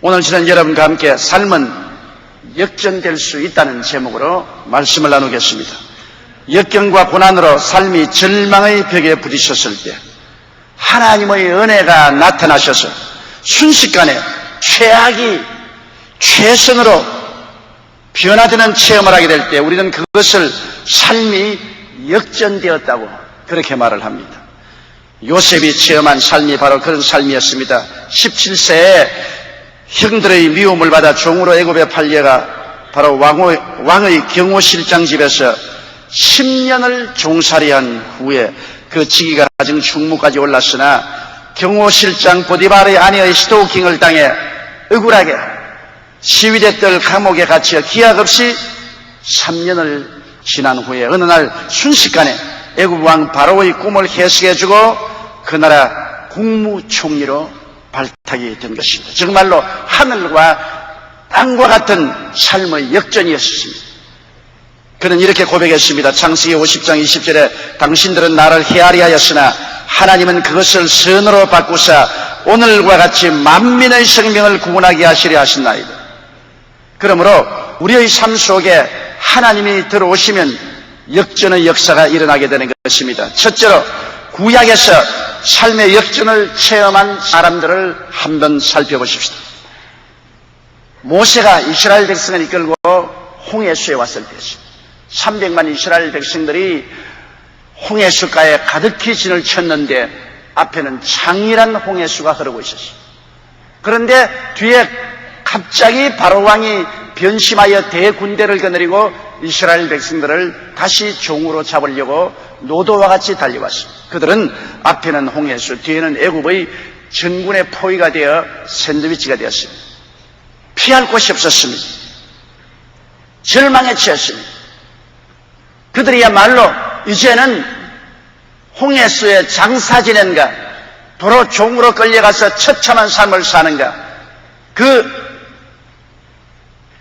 오늘 저는 여러분과 함께 삶은 역전될 수 있다는 제목으로 말씀을 나누겠습니다. 역경과 고난으로 삶이 절망의 벽에 부딪혔을 때 하나님의 은혜가 나타나셔서 순식간에 최악이 최선으로 변화되는 체험을 하게 될 때 우리는 그것을 삶이 역전되었다고 그렇게 말을 합니다. 요셉이 체험한 삶이 바로 그런 삶이었습니다. 17세에 형들의 미움을 받아 종으로 애굽에 팔려가 바로 왕의 경호실장 집에서 10년을 종살이한 후에 그 직위가 가진 충무까지 올랐으나 경호실장 보디발의 아내의 스토킹을 당해 억울하게 시위대들 감옥에 갇혀 기약 없이 3년을 지난 후에 어느 날 순식간에 애굽 왕 바로의 꿈을 해석해주고 그 나라 국무총리로 발탁이 된 것입니다. 정말로 하늘과 땅과 같은 삶의 역전이었습니다. 그는 이렇게 고백했습니다. 창세기 50장 20절에 당신들은 나를 헤아리 하였으나 하나님은 그것을 선으로 바꾸사 오늘과 같이 만민의 생명을 구원하게 하시려 하신나이다. 그러므로 우리의 삶 속에 하나님이 들어오시면 역전의 역사가 일어나게 되는 것입니다. 첫째로 구약에서 삶의 역전을 체험한 사람들을 한번 살펴보십시다. 모세가 이스라엘 백성을 이끌고 홍해수에 왔을 때였습니다. 300만 이스라엘 백성들이 홍해수가에 가득히 진을 쳤는데 앞에는 장이란 홍해수가 흐르고 있었습니다. 그런데 뒤에 갑자기 바로왕이 변심하여 대군대를 거느리고 이스라엘 백성들을 다시 종으로 잡으려고 노도와 같이 달려왔습니다. 그들은 앞에는 홍해수, 뒤에는 애굽의 전군의 포위가 되어 샌드위치가 되었습니다. 피할 곳이 없었습니다. 절망에 처했습니다. 그들이야말로 이제는 홍해수에 장사 지낸가, 도로 종으로 끌려가서 처참한 삶을 사는가, 그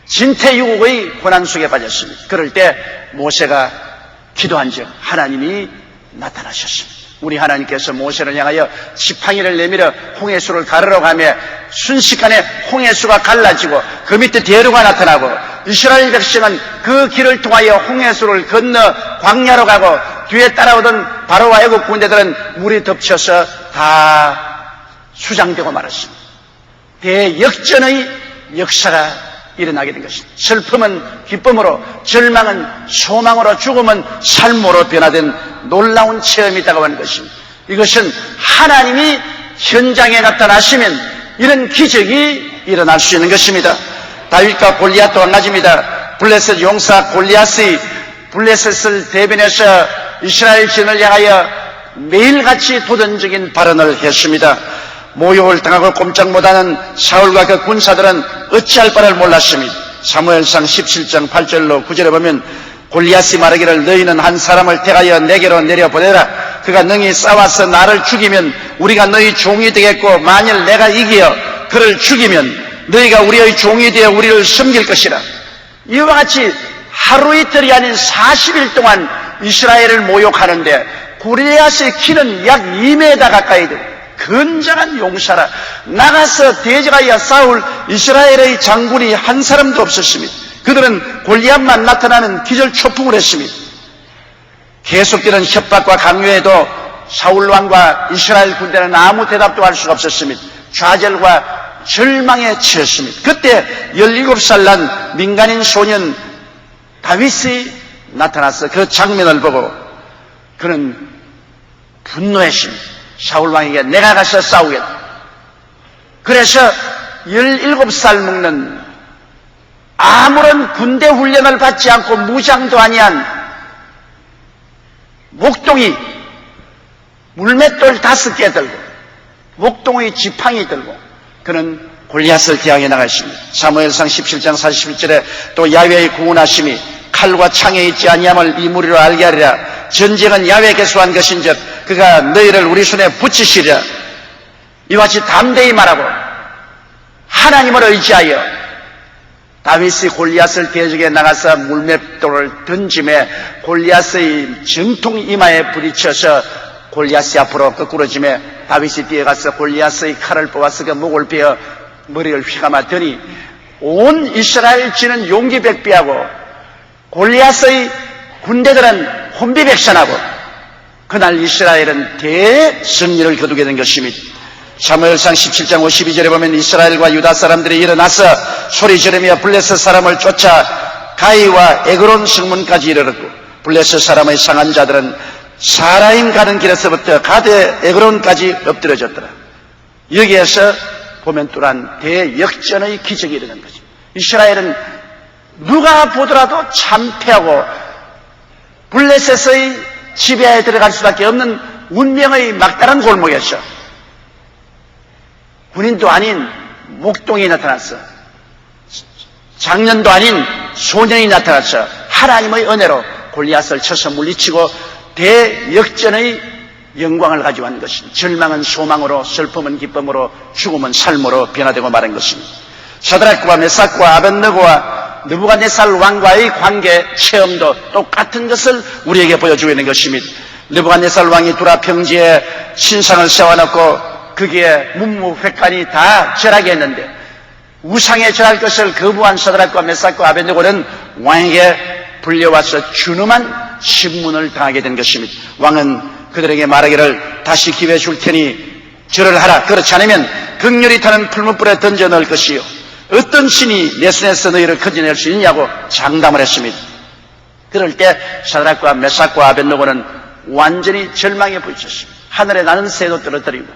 진퇴유곡의 고난 속에 빠졌습니다. 그럴 때 모세가 기도한 즉 하나님이 나타나셨습니다. 우리 하나님께서 모세를 향하여 지팡이를 내밀어 홍해수를 가르러 가며 순식간에 홍해수가 갈라지고 그 밑에 대류가 나타나고 이스라엘 백성은 그 길을 통하여 홍해수를 건너 광야로 가고 뒤에 따라오던 바로와 애국 군대들은 물이 덮쳐서 다 수장되고 말았습니다. 대역전의 역사가 일어나게 된 것입니다. 슬픔은 기쁨으로, 절망은 소망으로, 죽음은 삶으로 변화된 놀라운 체험이 다가오는 것입니다. 이것은 하나님이 현장에 나타나시면 이런 기적이 일어날 수 있는 것입니다. 다윗과 골리앗도 한 가지입니다. 블레셋 용사 골리앗이 블레셋을 대변해서 이스라엘 진을 향하여 매일같이 도전적인 발언을 했습니다. 모욕을 당하고 꼼짝 못하는 사울과 그 군사들은 어찌할 바를 몰랐습니다. 사무엘상 17장 8절로 9절에 보면 골리앗이 말하기를 너희는 한 사람을 택하여 내게로 내려보내라. 그가 능히 싸워서 나를 죽이면 우리가 너희 종이 되겠고 만일 내가 이기어 그를 죽이면 너희가 우리의 종이 되어 우리를 섬길 것이라. 이와 같이 하루 이틀이 아닌 40일 동안 이스라엘을 모욕하는데 골리앗의 키는 약 2m 가까이 되고 건장한 용사라. 나가서 대적하여 싸울 이스라엘의 장군이 한 사람도 없었습니다. 그들은 골리앗만 나타나는 기절초풍을 했습니다. 계속되는 협박과 강요에도 사울왕과 이스라엘 군대는 아무 대답도 할 수가 없었습니다. 좌절과 절망에 처했습니다. 그때 17살 난 민간인 소년 다윗이 나타나서 그 장면을 보고 그는 분노했습니다. 사울왕에게 내가 가서 싸우겠다. 그래서 17살 먹는 아무런 군대 훈련을 받지 않고 무장도 아니한 목동이 물맷돌 5개 들고 목동의 지팡이 들고 그는 골리앗을 대항해 나갔습니다. 사무엘상 17장 41절에 또 야훼의 구원하심이 칼과 창에 있지 아니함을 이 무리로 알게 하리라. 전쟁은 야훼께서 한 것인즉 그가 너희를 우리 손에 붙이시리라. 이와 같이 담대히 말하고 하나님을 의지하여 다윗이 골리앗을 대적해 나가서 물맷돌을 던짐에 골리앗의 정통 이마에 부딪혀서 골리앗이 앞으로 거꾸러짐에 다윗이 뛰어가서 골리앗의 칼을 뽑아서 그 목을 베어 머리를 휘감았더니 온 이스라엘 지는 용기백비하고 골리앗의 군대들은 혼비백산하고 그날 이스라엘은 대승리를 거두게 된 것입니다. 사무엘상 17장 52절에 보면 이스라엘과 유다 사람들이 일어나서 소리 지르며 블레셋 사람을 쫓아 가이와 에그론 성문까지 이르렀고 블레셋 사람의 상한 자들은 사라임 가는 길에서부터 가데 에그론까지 엎드려졌더라. 여기에서 보면 또한 대역전의 기적이 일어난 거죠. 이스라엘은 누가 보더라도 참패하고 블레셋의 지배에 들어갈 수밖에 없는 운명의 막다른 골목에서 군인도 아닌 목동이 나타났어. 장년도 아닌 소년이 나타났어. 하나님의 은혜로 골리앗을 쳐서 물리치고 대역전의 영광을 가져간 것입니다. 절망은 소망으로, 슬픔은 기쁨으로, 죽음은 삶으로 변화되고 말한 것입니다. 사드락과 메삭과 아벳느고와 느부갓네살 왕과의 관계 체험도 똑같은 것을 우리에게 보여주고 있는 것입니다. 느부갓네살 왕이 두라 평지에 신상을 세워놓고 거기에 문무백관이 다 절하게 했는데 우상에 절할 것을 거부한 사드락과 메삭과 아벳느고는 왕에게 불려와서 준엄한 신문을 당하게 된 것입니다. 왕은 그들에게 말하기를 다시 기회 줄 테니 절을 하라. 그렇지 않으면 극렬히 타는 풀무불에 던져 넣을 것이요 어떤 신이 내 손에서 너희를 건져낼 수 있냐고 장담을 했습니다. 그럴 때 사드락과 메삭과 아벳느고는 완전히 절망에 부딪혔습니다. 하늘에 나는 새도 떨어뜨리고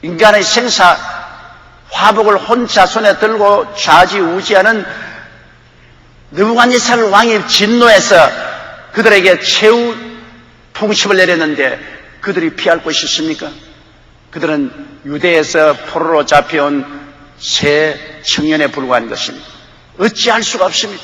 인간의 생사 화복을 혼자 손에 들고 좌지우지하는 느부갓네살 왕이 진노해서 그들에게 최후 통첩을 내렸는데 그들이 피할 곳이 있습니까? 그들은 유대에서 포로로 잡혀온 새 청년에 불과한 것입니다. 어찌할 수가 없습니다.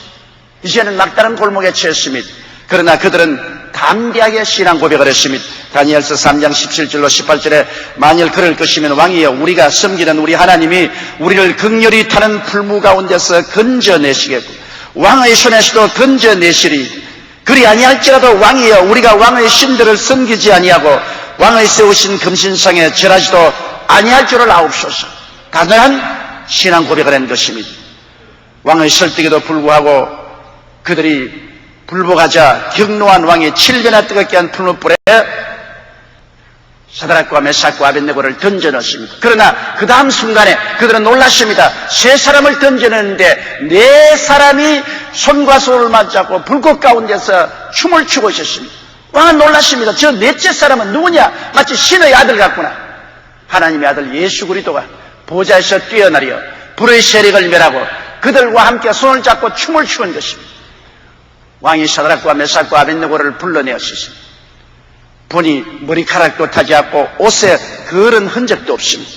이제는 막다른 골목에 처했습니다. 그러나 그들은 담대하게 신앙 고백을 했습니다. 다니엘서 3장 17절로 18절에 만일 그럴 것이면 왕이여 우리가 섬기는 우리 하나님이 우리를 극렬히 타는 풀무 가운데서 건져내시겠고 왕의 손에서도 건져내시리. 그리 아니할지라도 왕이여 우리가 왕의 신들을 섬기지 아니하고 왕의 세우신 금신상에 절하지도 아니할 줄을 아옵소서. 당연한 신앙 고백을 한 것입니다. 왕의 설득에도 불구하고 그들이 불복하자 경노한 왕이 7배나 뜨겁게 한 풀무불에 사드락과 메삭과 아벳느고를 던져넣습니다. 그러나 그 다음 순간에 그들은 놀랐습니다. 세 사람을 던져넣는데 네 사람이 손과 손을 맞잡고 불꽃 가운데서 춤을 추고 있었습니다. 왕은 놀랐습니다. 저 넷째 사람은 누구냐? 마치 신의 아들 같구나. 하나님의 아들 예수 그리스도가 보좌에서 뛰어내려 불의 세력을 멸하고 그들과 함께 손을 잡고 춤을 추는 것입니다. 왕이 사드락과 메삭과 아벳느고를 불러내었습니다. 보니 머리카락도 타지 않고 옷에 거른 흔적도 없습니다.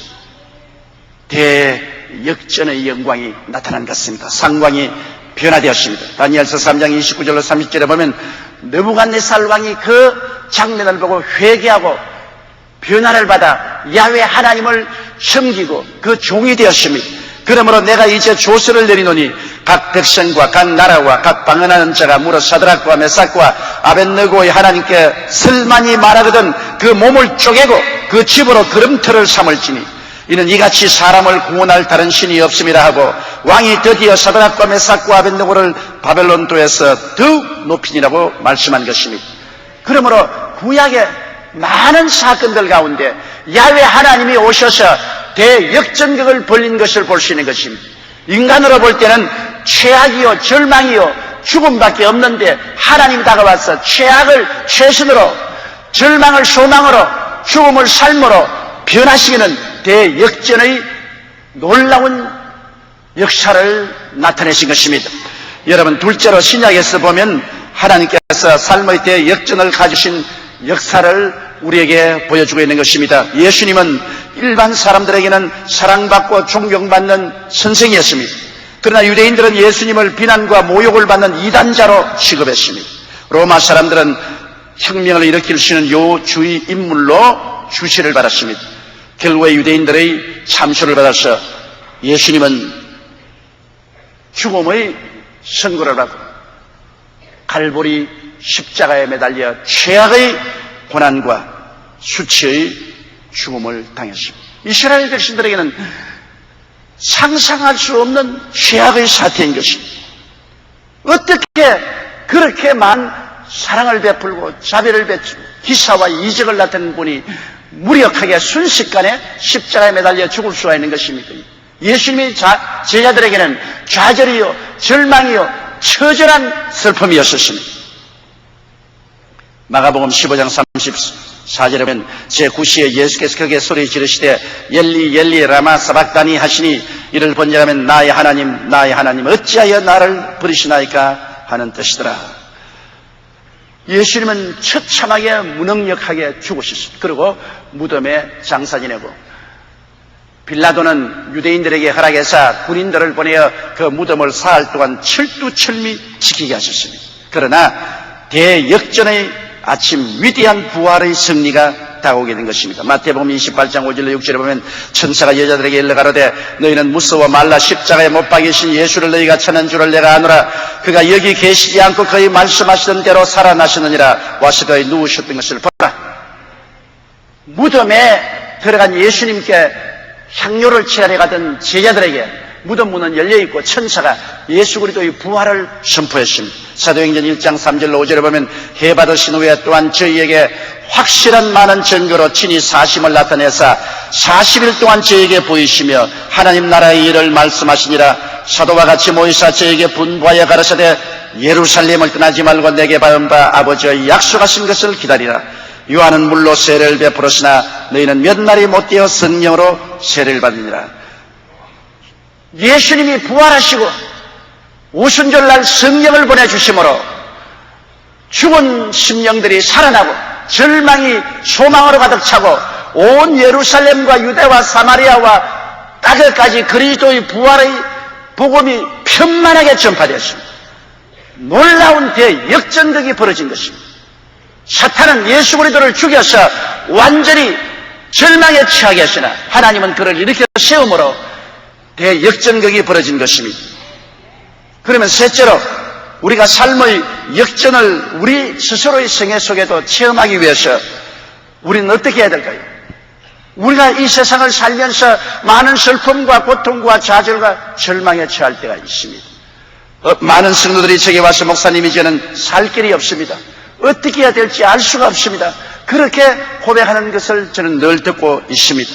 대역전의 영광이 나타난 것 같습니다. 상황이 변화되었습니다. 다니엘서 3장 29절로 30절에 보면 느부갓네살 왕이 그 장면을 보고 회개하고 변화를 받아 야훼 하나님을 섬기고 그 종이 되었습니다. 그러므로 내가 이제 조서를 내리노니 각 백성과 각 나라와 각 방언하는 자가 물어 사드락과 메삭과 아벳느고의 하나님께 설만이 말하거든 그 몸을 쪼개고 그 집으로 걸음터를 삼을지니 이는 이같이 사람을 구원할 다른 신이 없음이라 하고 왕이 드디어 사드락과 메삭과 아벳느고를 바벨론도에서 더욱 높이니라고 말씀한 것입니다. 그러므로 구약의 많은 사건들 가운데 야훼 하나님이 오셔서 대역전극을 벌린 것을 볼 수 있는 것입니다. 인간으로 볼 때는 최악이요 절망이요 죽음밖에 없는데 하나님이 다가와서 최악을 최선으로 절망을 소망으로 죽음을 삶으로 변화시키는 대역전의 놀라운 역사를 나타내신 것입니다. 여러분 둘째로 신약에서 보면 하나님께서 삶의 대역전을 가지신 역사를 우리에게 보여주고 있는 것입니다. 예수님은 일반 사람들에게는 사랑받고 존경받는 선생이었습니다. 그러나 유대인들은 예수님을 비난과 모욕을 받는 이단자로 취급했습니다. 로마 사람들은 혁명을 일으킬 수 있는 요주의 인물로 주시를 받았습니다. 결국에 유대인들의 참수를 받아서 예수님은 죽음의 선고를 받고 갈보리 십자가에 매달려 최악의 고난과 수치의 죽음을 당했습니다. 이스라엘 백성들에게는 상상할 수 없는 최악의 사태인 것입니다. 어떻게 그렇게만 사랑을 베풀고 자비를 베풀고 기사와 이적을 나타낸 분이 무력하게 순식간에 십자가에 매달려 죽을 수가 있는 것입니까? 예수님의 제자들에게는 좌절이요 절망이요 처절한 슬픔이었습니다. 마가복음 15장 34절에 보면 제9시에 예수께서 크게 소리 지르시되 엘리 엘리 라마 사박다니 하시니 이를 번역하면 나의 하나님 어찌하여 나를 버리시나이까 하는 뜻이더라. 예수님은 처참하게 무능력하게 죽으셨습니다. 그리고 무덤에 장사 지내고 빌라도는 유대인들에게 허락해서 군인들을 보내어 그 무덤을 사흘 동안 철두철미 지키게 하셨습니다. 그러나 대역전의 아침 위대한 부활의 승리가 다가오게 된 것입니다. 마태복음 28장 5절로 6절에 보면 천사가 여자들에게 일러 가로되 너희는 무서워 말라 십자가에 못 박이신 예수를 너희가 찾는 줄을 내가 아노라. 그가 여기 계시지 않고 그의 말씀하시던 대로 살아나셨느니라. 와서 그의 누우셨던 것을 보라. 무덤에 들어간 예수님께 향료를 취하려 가던 제자들에게 무덤 문은 열려있고 천사가 예수 그리스도의 부활을 선포했습니다. 사도행전 1장 3절로 5절에 보면 해 받으신 후에 또한 저희에게 확실한 많은 증거로 친히 사심을 나타내사 40일 동안 저에게 보이시며 하나님 나라의 일을 말씀하시니라. 사도와 같이 모이사 저에게 분부하여 가라사대 예루살렘을 떠나지 말고 내게 받은 바 아버지의 약속하신 것을 기다리라. 요한은 물로 세례를 베풀었으나 너희는 몇 날이 못되어 성령으로 세례를 받으니라. 예수님이 부활하시고 오순절날 성령을 보내주심으로 죽은 심령들이 살아나고 절망이 소망으로 가득 차고 온 예루살렘과 유대와 사마리아와 땅에까지 그리스도의 부활의 복음이 편만하게 전파되었습니다. 놀라운 대역전극이 벌어진 것입니다. 사탄은 예수 그리스도를 죽여서 완전히 절망에 처하게 하시나 하나님은 그를 일으켜 세움으로 대역전극이 벌어진 것입니다. 그러면 셋째로 우리가 삶의 역전을 우리 스스로의 생애 속에도 체험하기 위해서 우리는 어떻게 해야 될까요? 우리가 이 세상을 살면서 많은 슬픔과 고통과 좌절과 절망에 처할 때가 있습니다. 많은 성도들이 제게 와서 목사님이 저는 살 길이 없습니다. 어떻게 해야 될지 알 수가 없습니다. 그렇게 고백하는 것을 저는 늘 듣고 있습니다.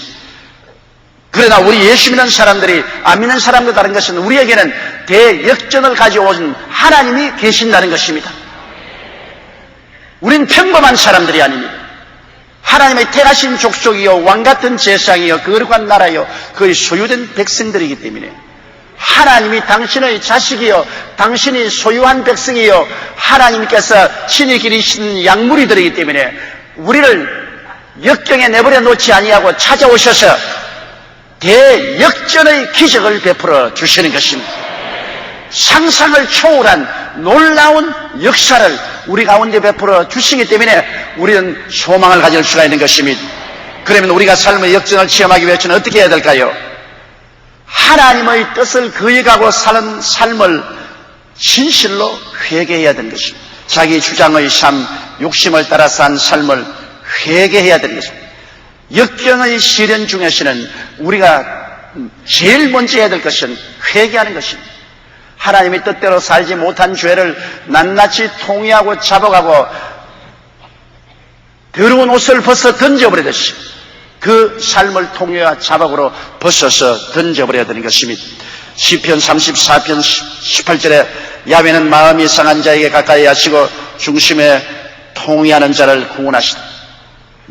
그러나 우리 예수 믿는 사람들이 안 믿는 사람과 다른 것은 우리에게는 대역전을 가져온 하나님이 계신다는 것입니다. 우린 평범한 사람들이 아닙니다. 하나님의 택하신 족속이요 왕같은 제상이요 거룩한 나라요 그의 소유된 백성들이기 때문에 하나님이 당신의 자식이요 당신이 소유한 백성이요 하나님께서 친히 기르신 양무리들이기 때문에 우리를 역경에 내버려 놓지 아니하고 찾아오셔서 대역전의 기적을 베풀어 주시는 것입니다. 상상을 초월한 놀라운 역사를 우리 가운데 베풀어 주시기 때문에 우리는 소망을 가질 수가 있는 것입니다. 그러면 우리가 삶의 역전을 체험하기 위해서는 어떻게 해야 될까요? 하나님의 뜻을 거역하고 사는 삶을 진실로 회개해야 되는 것입니다. 자기 주장의 삶, 욕심을 따라 산 삶을 회개해야 되는 것입니다. 역경의 시련 중에서는 우리가 제일 먼저 해야 될 것은 회개하는 것입니다. 하나님의 뜻대로 살지 못한 죄를 낱낱이 통회하고 잡아가고 더러운 옷을 벗어 던져버리듯이 그 삶을 통회와 자박으로 벗어서 던져버려야 되는 것입니다. 시편 34편 18절에 야훼는 마음이 상한 자에게 가까이 하시고 중심에 통회하는 자를 구원하시다.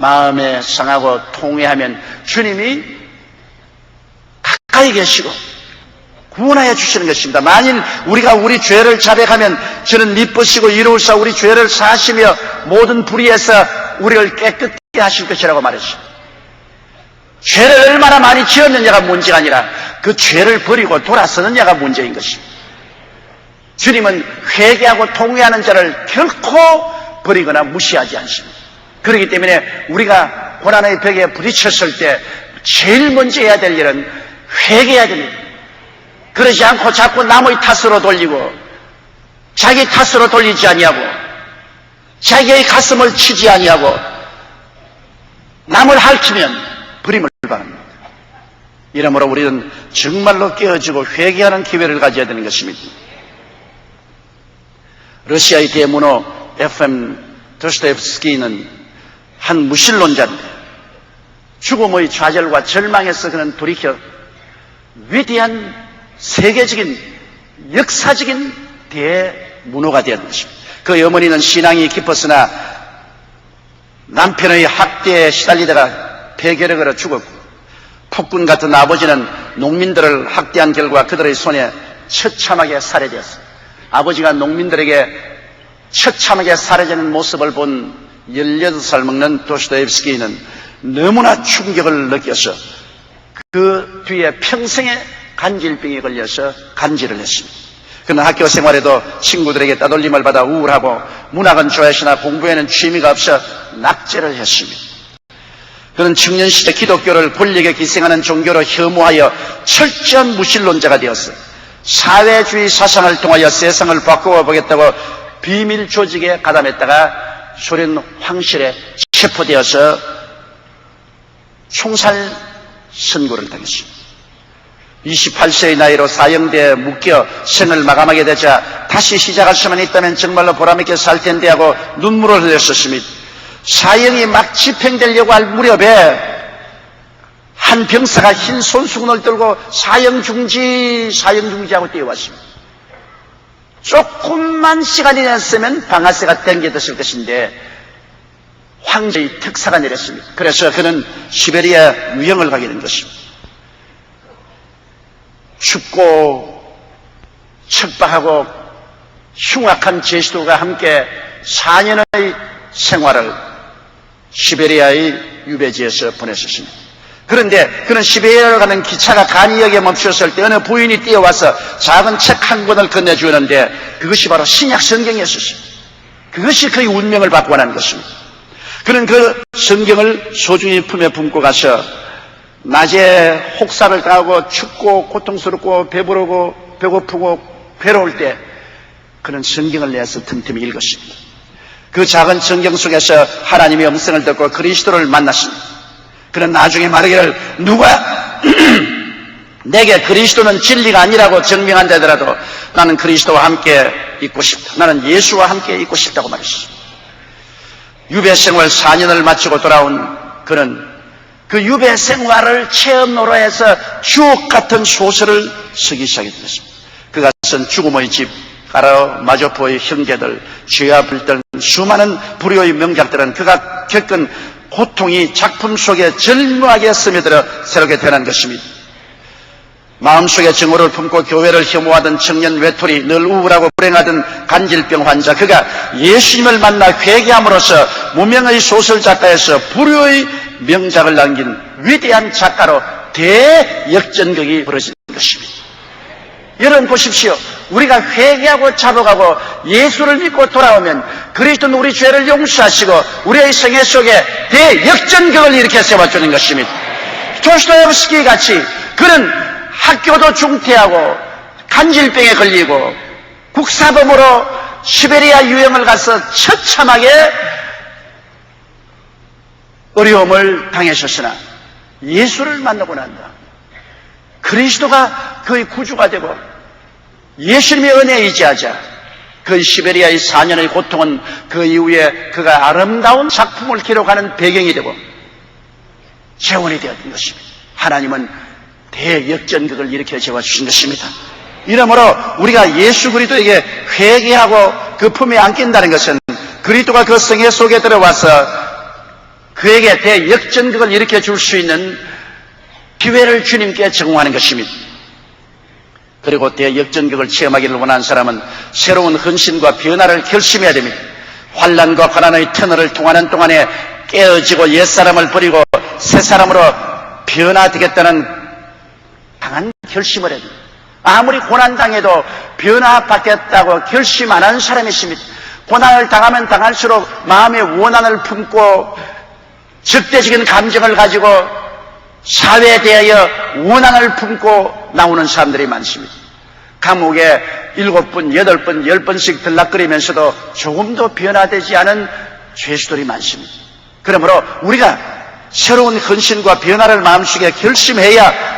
마음에 상하고 통회하면 주님이 가까이 계시고 구원하여 주시는 것입니다. 만일 우리가 우리 죄를 자백하면 저는 미쁘시고 이로우사 우리 죄를 사하시며 모든 불의에서 우리를 깨끗게 하실 것이라고 말했습니다. 죄를 얼마나 많이 지었느냐가 문제가 아니라 그 죄를 버리고 돌아서느냐가 문제인 것입니다. 주님은 회개하고 통회하는 자를 결코 버리거나 무시하지 않습니다. 그렇기 때문에 우리가 고난의 벽에 부딪혔을 때 제일 먼저 해야 될 일은 회개해야 됩니다. 그러지 않고 자꾸 남의 탓으로 돌리고 자기 탓으로 돌리지 아니하고 자기의 가슴을 치지 아니하고 남을 핥으면 버림을 받습니다. 이러므로 우리는 정말로 깨어지고 회개하는 기회를 가져야 되는 것입니다. 러시아의 대문호 F.M. 도스토옙스키는 한 무신론자인데 죽음의 좌절과 절망에서 그는 돌이켜 위대한 세계적인 역사적인 대문호가 되었는 것입니다. 그 어머니는 신앙이 깊었으나 남편의 학대에 시달리다가 폐결을 걸어 죽었고, 폭군 같은 아버지는 농민들을 학대한 결과 그들의 손에 처참하게 살해되었습니다. 아버지가 농민들에게 처참하게 살해되는 모습을 본 18살 먹는 도스토옙스키는 너무나 충격을 느껴서 그 뒤에 평생의 간질병에 걸려서 간질을 했습니다. 그는 학교 생활에도 친구들에게 따돌림을 받아 우울하고 문학은 좋아했으나 공부에는 취미가 없어 낙제를 했습니다. 그는 청년 시절 기독교를 권력에 기생하는 종교로 혐오하여 철저한 무신론자가 되었어요. 사회주의 사상을 통하여 세상을 바꾸어 보겠다고 비밀 조직에 가담했다가 소련 황실에 체포되어서 총살 선고를 당했습니다. 28세의 나이로 사형대에 묶여 생을 마감하게 되자 다시 시작할 수만 있다면 정말로 보람있게 살 텐데 하고 눈물을 흘렸었습니다. 사형이 막 집행되려고 할 무렵에 한 병사가 흰 손수건을 들고 사형 중지하고 뛰어왔습니다. 조금만 시간이 지났으면 방아쇠가 당겨졌을 것인데 황제의 특사가 내렸습니다. 그래서 그는 시베리아 유형을 가게 된 것입니다. 춥고 척박하고 흉악한 제주도가 함께 4년의 생활을 시베리아의 유배지에서 보냈었습니다. 그런데 그는 시베리아로 가는 기차가 간이역에 멈추었을 때 어느 부인이 뛰어와서 작은 책 한 권을 건네주었는데 그것이 바로 신약 성경이었습니다. 그것이 그의 운명을 바꿔난 것입니다. 그는 그 성경을 소중히 품에 품고 가서 낮에 혹사를 당하고 춥고 고통스럽고 배부르고 배고프고 괴로울 때 그는 성경을 내서 틈틈이 읽었습니다. 그 작은 성경 속에서 하나님의 음성을 듣고 그리스도를 만났습니다. 그는 나중에 말하기를 누가 내게 그리스도는 진리가 아니라고 증명한다 하더라도 나는 그리스도와 함께 있고 싶다. 나는 예수와 함께 있고 싶다고 말했습니다. 유배 생활 4년을 마치고 돌아온 그는 그 유배 생활을 체험로로 해서 주옥 같은 소설을 쓰기 시작했습니다. 그가 쓴 죽음의 집, 가라오 마조포의 형제들, 죄와 불던 수많은 불효의 명작들은 그가 겪은 고통이 작품 속에 절묘하게 스며들어 새롭게 태어난 것입니다. 마음속에 증오를 품고 교회를 혐오하던 청년 외톨이, 늘 우울하고 불행하던 간질병 환자, 그가 예수님을 만나 회개함으로써 무명의 소설작가에서 불효의 명작을 남긴 위대한 작가로 대역전극이 벌어진 것입니다. 여러분 보십시오. 우리가 회개하고 자복하고 예수를 믿고 돌아오면 그리스도는 우리 죄를 용서하시고 우리의 생애 속에 대역전극을 일으켜 세워주는 것입니다. 도스토옙스키 같이 그는 학교도 중퇴하고 간질병에 걸리고 국사범으로 시베리아 유형을 가서 처참하게 어려움을 당하셨으나 예수를 만나고 난다. 그리스도가 그의 구주가 되고 예수님의 은혜에 의지하자 그 시베리아의 4년의 고통은 그 이후에 그가 아름다운 작품을 기록하는 배경이 되고 재원이 되었던 것입니다. 하나님은 대역전극을 일으켜 세워주신 것입니다. 이러므로 우리가 예수 그리스도에게 회개하고 그 품에 안긴다는 것은 그리스도가 그 성회 속에 들어와서 그에게 대역전극을 일으켜 줄 수 있는 기회를 주님께 제공하는 것입니다. 그리고 대역전극을 체험하기를 원하는 사람은 새로운 헌신과 변화를 결심해야 됩니다. 환난과 고난의 터널을 통하는 동안에 깨어지고 옛사람을 버리고 새사람으로 변화되겠다는 강한 결심을 해야 됩니다. 아무리 고난당해도 변화받겠다고 결심 안 하는 사람이 있습니다. 고난을 당하면 당할수록 마음에 원한을 품고 적대적인 감정을 가지고 사회에 대하여 원한을 품고 나오는 사람들이 많습니다. 감옥에 7번, 8번, 10번씩 들락거리면서도 조금도 변화되지 않은 죄수들이 많습니다. 그러므로 우리가 새로운 헌신과 변화를 마음속에 결심해야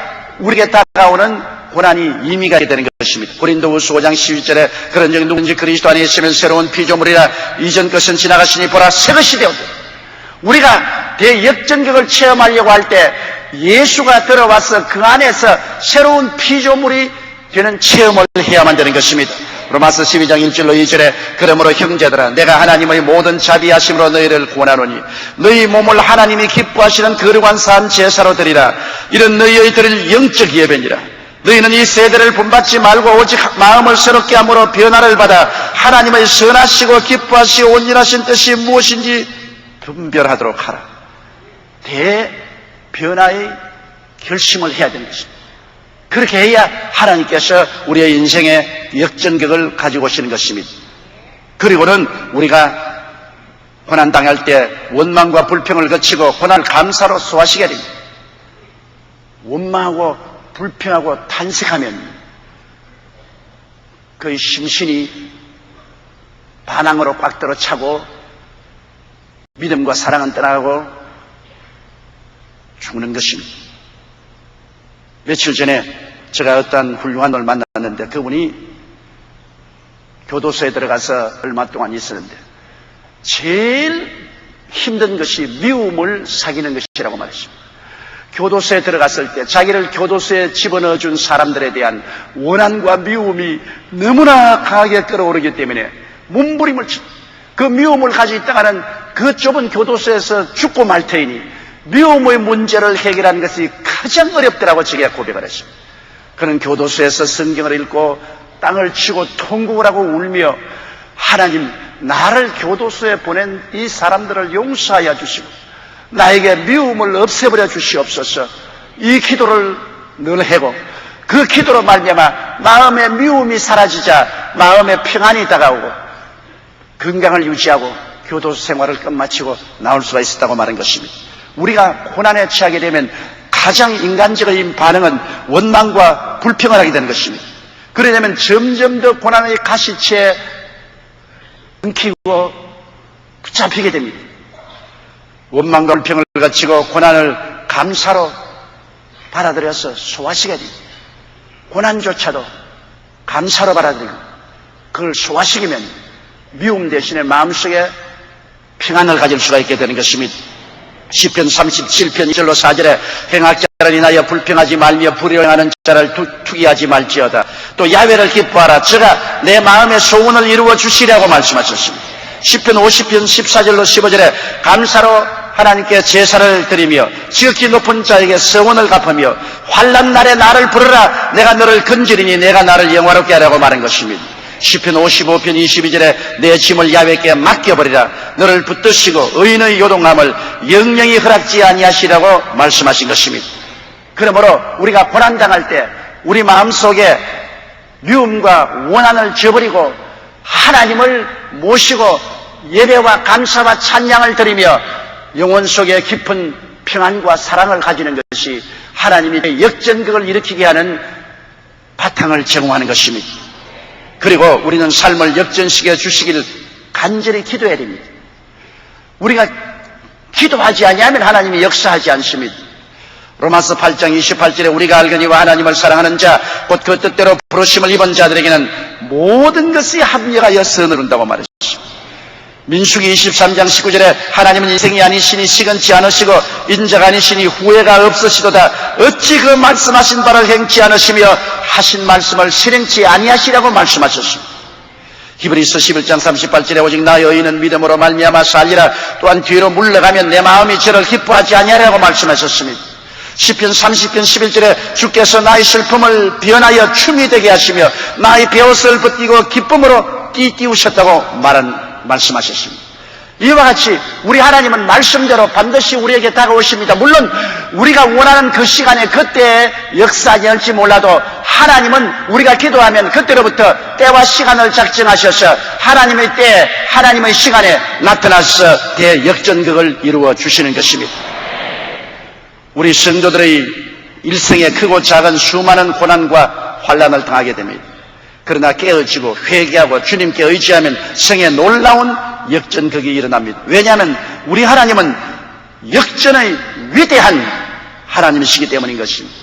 우리에게 다가오는 고난이 의미가 되는 것입니다. 고린도후서 5장 12절에 그런 적 누군지 그리스도 안에 있으면 새로운 피조물이라 이전 것은 지나갔으니 보라 새 것이 되었다. 우리가 대역전극을 체험하려고 할 때 예수가 들어와서 그 안에서 새로운 피조물이 되는 체험을 해야만 되는 것입니다. 로마서 12장 1절로 2절에 그러므로 형제들아 내가 하나님의 모든 자비하심으로 너희를 권하노니 너희 몸을 하나님이 기뻐하시는 거룩한 산 제사로 드리라. 이런 너희의 드릴 영적 예배니라. 너희는 이 세대를 본받지 말고 오직 마음을 새롭게 함으로 변화를 받아 하나님의 선하시고 기뻐하시고 온전하신 뜻이 무엇인지 분별하도록 하라. 대변화의 결심을 해야 되는 것입니다. 그렇게 해야 하나님께서 우리의 인생의 역전극을 가지고 오시는 것입니다. 그리고는 우리가 고난당할 때 원망과 불평을 거치고 고난을 감사로 소화시켜야 됩니다. 원망하고 불평하고 탄식하면 그 심신이 반항으로 꽉 들어차고 믿음과 사랑은 떠나가고 죽는 것입니다. 며칠 전에 제가 어떤 훌륭한 분을 만났는데 그분이 교도소에 들어가서 얼마 동안 있었는데 제일 힘든 것이 미움을 사귀는 것이라고 말했습니다. 교도소에 들어갔을 때 자기를 교도소에 집어넣어 준 사람들에 대한 원한과 미움이 너무나 강하게 끌어오르기 때문에 몸부림을 치고 그 미움을 가지고 있다가는 그 좁은 교도소에서 죽고 말 테이니 미움의 문제를 해결하는 것이 가장 어렵더라고 제게 고백을 했습니다. 그는 교도소에서 성경을 읽고 땅을 치고 통곡을 하고 울며 하나님 나를 교도소에 보낸 이 사람들을 용서하여 주시고 나에게 미움을 없애버려 주시옵소서. 이 기도를 늘 하고 그 기도로 말미암아 마음의 미움이 사라지자 마음의 평안이 다가오고 건강을 유지하고 교도소 생활을 끝마치고 나올 수가 있었다고 말한 것입니다. 우리가 고난에 처하게 되면 가장 인간적인 반응은 원망과 불평을 하게 되는 것입니다. 그러려면 점점 더 고난의 가시체에 엉키고 붙잡히게 됩니다. 원망과 불평을 거치고 고난을 감사로 받아들여서 소화시켜야 됩니다. 고난조차도 감사로 받아들이고 그걸 소화시키면 미움 대신에 마음속에 평안을 가질 수가 있게 되는 것입니다. 시편 37편 2절로 4절에 행악자를 인하여 불평하지 말며 불의하는 자를 투기하지 말지어다. 또 야훼를 기뻐하라. 저가 내 마음의 소원을 이루어 주시라고 말씀하셨습니다. 시편 50편 14절로 15절에 감사로 하나님께 제사를 드리며 지극히 높은 자에게 서원을 갚으며 환난 날에 나를 부르라. 내가 너를 건지리니 내가 나를 영화롭게 하라고 말한 것입니다. 시편 55편 22절에 내 짐을 야훼께 맡겨버리라. 너를 붙드시고 의인의 요동함을 영영히 허락지 아니하시라고 말씀하신 것입니다. 그러므로 우리가 고난당할 때 우리 마음속에 미움과 원한을 저버리고 하나님을 모시고 예배와 감사와 찬양을 드리며 영혼 속에 깊은 평안과 사랑을 가지는 것이 하나님이 역전극을 일으키게 하는 바탕을 제공하는 것입니다. 그리고 우리는 삶을 역전시켜 주시기를 간절히 기도해야 됩니다. 우리가 기도하지 아니하면 하나님이 역사하지 않습니다. 로마서 8장 28절에 우리가 알거니와 하나님을 사랑하는 자 곧 그 뜻대로 부르심을 입은 자들에게는 모든 것이 합력하여 선을 이룬다고 말했습니다. 민수기 23장 19절에 하나님은 인생이 아니시니 시건치 않으시고 인자가 아니시니 후회가 없으시도다. 어찌 그 말씀하신 바를 행치 않으시며 하신 말씀을 실행치 아니하시라고 말씀하셨습니다. 히브리서 11장 38절에 오직 나의 의인은 믿음으로 말미암아 살리라. 또한 뒤로 물러가면 내 마음이 저를 기뻐하지 아니하라고 말씀하셨습니다. 시편 30편 11절에 주께서 나의 슬픔을 변하여 춤이 되게 하시며 나의 베옷을 벗기고 기쁨으로 띠띠우셨다고 말씀하셨습니다. 이와 같이 우리 하나님은 말씀대로 반드시 우리에게 다가오십니다. 물론 우리가 원하는 그 시간에 그때에 역사하지 않을지 몰라도 하나님은 우리가 기도하면 그때로부터 때와 시간을 작정하셔서 하나님의 때에 하나님의 시간에 나타나서 대역전극을 이루어 주시는 것입니다. 우리 성도들의 일생에 크고 작은 수많은 고난과 환난을 당하게 됩니다. 그러나 깨어지고 회개하고 주님께 의지하면 생에 놀라운 역전극이 일어납니다. 왜냐하면 우리 하나님은 역전의 위대한 하나님이시기 때문인 것입니다.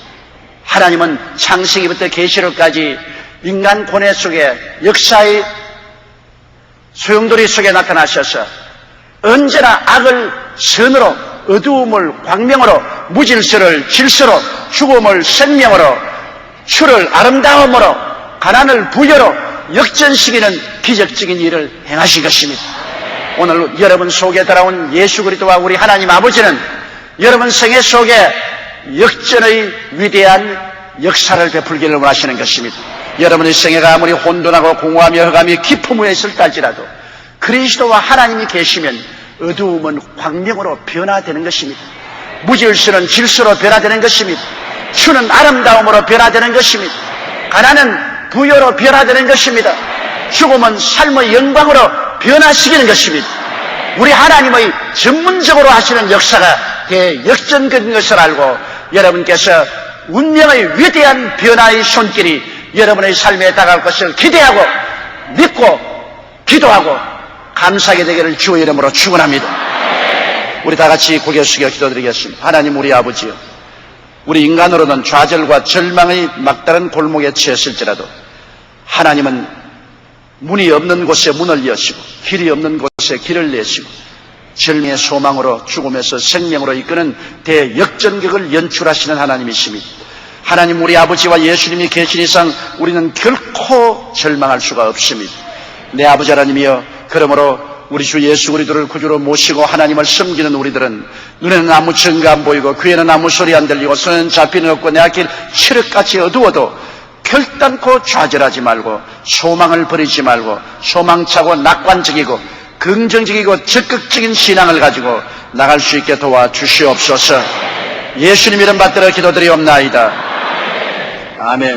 하나님은 창세기부터 계시록까지 인간 고뇌 속에 역사의 소용돌이 속에 나타나셔서 언제나 악을 선으로, 어두움을 광명으로, 무질서를 질서로, 죽음을 생명으로, 추를 아름다움으로, 가난을 부여로 역전시키는 기적적인 일을 행하신 것입니다. 오늘 여러분 속에 돌아온 예수 그리스도와 우리 하나님 아버지는 여러분 생애 속에 역전의 위대한 역사를 베풀기를 원하시는 것입니다. 여러분의 생애가 아무리 혼돈하고 공허하며 흑암이 깊음 위에 있을 할지라도 그리스도와 하나님이 계시면 어두움은 광명으로 변화되는 것입니다. 무질서는 질서로 변화되는 것입니다. 추는 아름다움으로 변화되는 것입니다. 가난은 부여로 변화되는 것입니다. 죽음은 삶의 영광으로 변화시키는 것입니다. 우리 하나님의 전문적으로 하시는 역사가 대역전적인 것을 알고 여러분께서 운명의 위대한 변화의 손길이 여러분의 삶에 다가올 것을 기대하고 믿고 기도하고 감사하게 되기를 주의 이름으로 축원합니다. 우리 다 같이 고개 숙여 기도드리겠습니다. 하나님 우리 아버지요, 우리 인간으로는 좌절과 절망의 막다른 골목에 처했을지라도 하나님은 문이 없는 곳에 문을 여시고 길이 없는 곳에 길을 내시고 절망의 소망으로 죽음에서 생명으로 이끄는 대역전극을 연출하시는 하나님이십니다. 하나님 우리 아버지와 예수님이 계신 이상 우리는 결코 절망할 수가 없습니다. 내 아버지 하나님이여, 그러므로 우리 주 예수 그리스도를 구주로 모시고 하나님을 섬기는 우리들은 눈에는 아무 증거 안 보이고 귀에는 아무 소리 안 들리고 손에는 잡히는 없고 내 앞길 칠흑같이 어두워도 결단코 좌절하지 말고 소망을 버리지 말고 소망차고 낙관적이고 긍정적이고 적극적인 신앙을 가지고 나갈 수 있게 도와주시옵소서. 예수님 이름 받들어 기도드리옵나이다. 아멘.